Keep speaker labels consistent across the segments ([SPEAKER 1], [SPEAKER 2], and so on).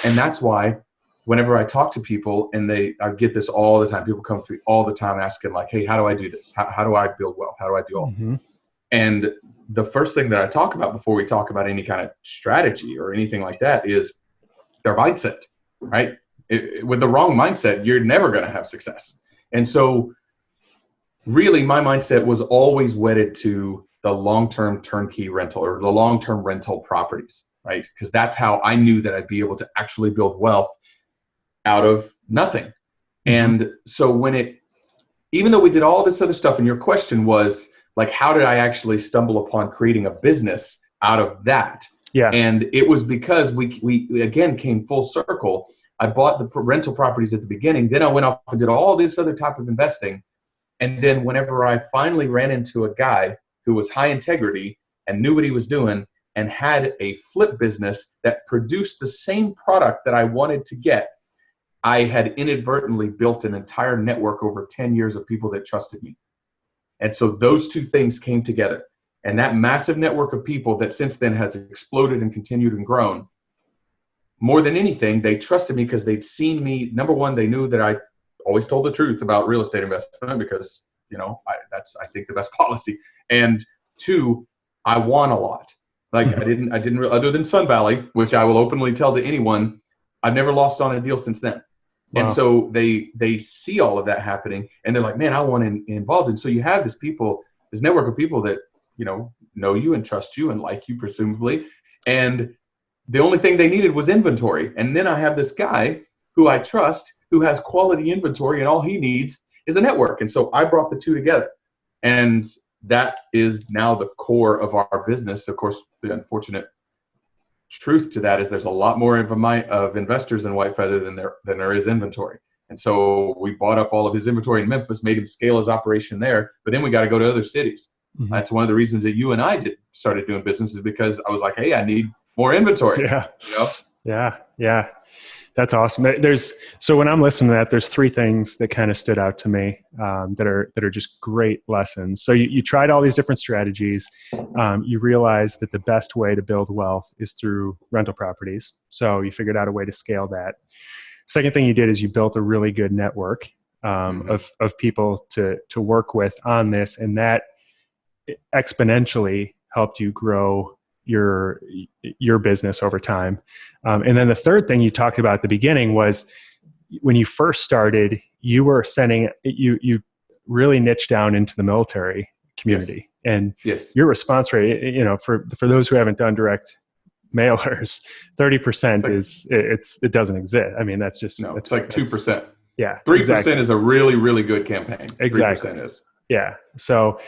[SPEAKER 1] And that's why whenever I talk to people, and I get this all the time, people come to me all the time asking like, hey, how do I do this? How do I build wealth? How do I do all?
[SPEAKER 2] Mm-hmm.
[SPEAKER 1] And the first thing that I talk about before we talk about any kind of strategy or anything like that is their mindset, right? With the wrong mindset, you're never going to have success. And so really my mindset was always wedded to the long-term turnkey rental or the long-term rental properties, right? Because that's how I knew that I'd be able to actually build wealth out of nothing. Mm-hmm. And so even though we did all this other stuff, and your question was like, how did I actually stumble upon creating a business out of that?
[SPEAKER 2] Yeah.
[SPEAKER 1] And it was because we again came full circle. I bought the rental properties at the beginning. Then I went off and did all this other type of investing. And then whenever I finally ran into a guy who was high integrity and knew what he was doing and had a flip business that produced the same product that I wanted to get, I had inadvertently built an entire network over 10 years of people that trusted me. And so those two things came together. And that massive network of people that since then has exploded and continued and grown, more than anything, they trusted me because they'd seen me. Number one, they knew that I always told the truth about real estate investment because, that's, I think, the best policy. And two, I won a lot. Like I didn't other than Sun Valley, which I will openly tell to anyone, I've never lost on a deal since then. Wow. And so they see all of that happening and they're like, man, I want involved. And so you have this network of people that, know you and trust you and like you presumably. And the only thing they needed was inventory. And then I have this guy who I trust who has quality inventory and all he needs is a network. And so I brought the two together. And that is now the core of our business. Of course, the unfortunate truth to that is there's a lot more of investors in White Feather than there is inventory. And so we bought up all of his inventory in Memphis, made him scale his operation there, but then we got to go to other cities. Mm-hmm. That's one of the reasons that you and I started doing business is because I was like, hey, I need more inventory.
[SPEAKER 2] Yeah. Yeah. That's awesome. So when I'm listening to that, there's three things that kind of stood out to me that are just great lessons. So you tried all these different strategies. You realized that the best way to build wealth is through rental properties. So you figured out a way to scale that. Second thing you did is you built a really good network of people to work with on this, and that exponentially helped you grow your business over time. And then the third thing you talked about at the beginning was when you first started, you were you really niched down into the military community. Yes. And your response rate, for those who haven't done direct mailers, 30% it doesn't exist. I mean, that's just,
[SPEAKER 1] no, it's like 2%.
[SPEAKER 2] Yeah.
[SPEAKER 1] 3%
[SPEAKER 2] exactly.
[SPEAKER 1] is a really, really good campaign.
[SPEAKER 2] Exactly.
[SPEAKER 1] 3% is.
[SPEAKER 2] Yeah. So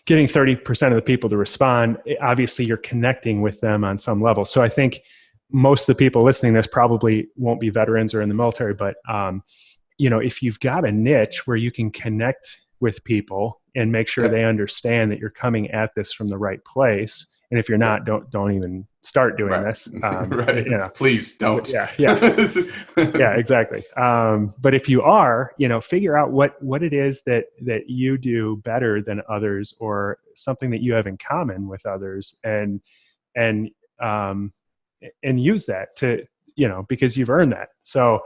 [SPEAKER 2] getting 30% of the people to respond, obviously you're connecting with them on some level. So I think most of the people listening to this probably won't be veterans or in the military, but if you've got a niche where you can connect with people and make sure they understand that you're coming at this from the right place. And if you're not, don't even start doing this.
[SPEAKER 1] Right. Please don't.
[SPEAKER 2] Yeah, exactly. But if you are, figure out what it is that you do better than others, or something that you have in common with others, and use that to, because you've earned that. So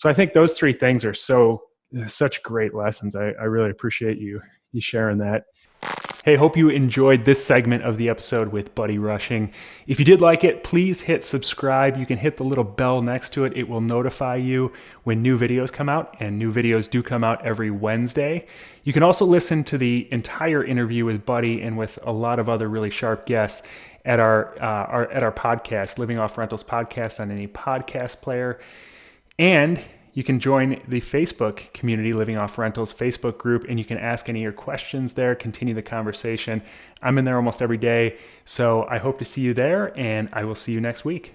[SPEAKER 2] I think those three things are such great lessons. I really appreciate you sharing that. Hey, hope you enjoyed this segment of the episode with Buddy Rushing. If you did like it, please hit subscribe. You can hit the little bell next to it. It will notify you when new videos come out, and new videos do come out every Wednesday. You can also listen to the entire interview with Buddy and with a lot of other really sharp guests at our podcast, Living Off Rentals podcast, on any podcast player. And you can join the Facebook community, Living Off Rentals Facebook group, and you can ask any of your questions there, continue the conversation. I'm in there almost every day, so I hope to see you there, and I will see you next week.